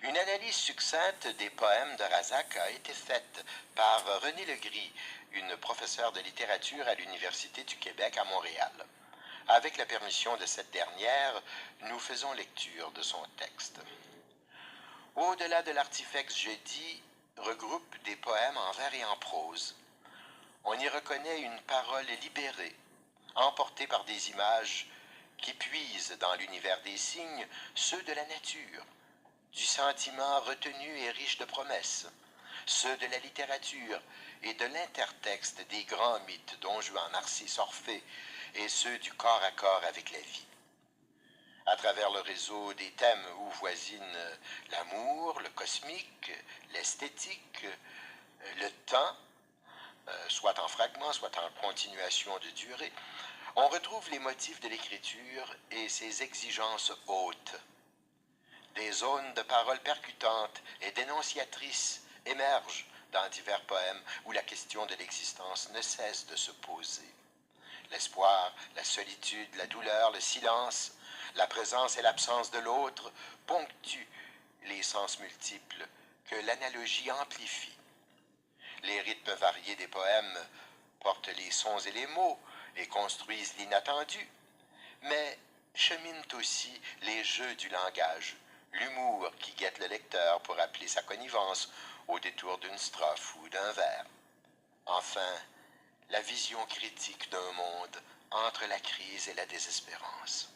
Une analyse succincte des poèmes de Razac a été faite par René Legris, une professeure de littérature à l'Université du Québec à Montréal. Avec la permission de cette dernière, nous faisons lecture de son texte. Au-delà de l'artifex jeudi regroupe des poèmes en vers et en prose. On y reconnaît une parole libérée, emportée par des images qui puisent dans l'univers des signes ceux de la nature, du sentiment retenu et riche de promesses, ceux de la littérature et de l'intertexte des grands mythes Don Juan, Narcisse, Orphée et ceux du corps à corps avec la vie. À travers le réseau des thèmes où voisinent l'amour, le cosmique, l'esthétique, le temps, soit en fragments, soit en continuation de durée, on retrouve les motifs de l'écriture et ses exigences hautes. Des zones de paroles percutantes et dénonciatrices émergent dans divers poèmes où la question de l'existence ne cesse de se poser. L'espoir, la solitude, la douleur, le silence, la présence et l'absence de l'autre ponctuent les sens multiples que l'analogie amplifie. Les rythmes variés des poèmes portent les sons et les mots et construisent l'inattendu, mais cheminent aussi les jeux du langage, l'humour qui guette le lecteur pour appeler sa connivence au détour d'une strophe ou d'un vers. Enfin, la vision critique d'un monde entre la crise et la désespérance.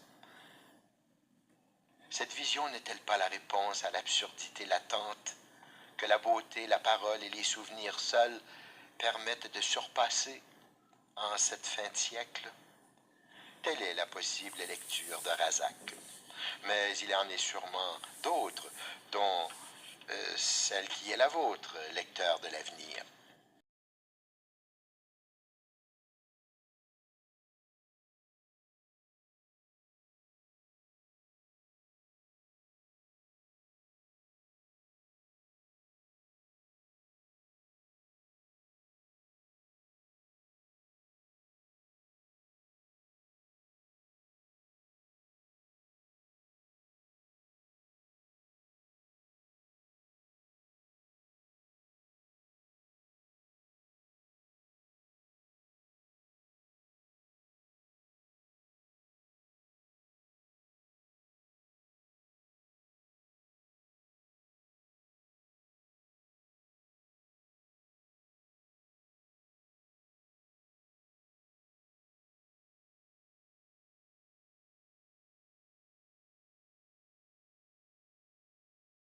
Cette vision n'est-elle pas la réponse à l'absurdité latente que la beauté, la parole et les souvenirs seuls permettent de surpasser en cette fin de siècle? Telle est la possible lecture de Razac. Mais il en est sûrement d'autres, dont celle qui est la vôtre, lecteur de l'avenir.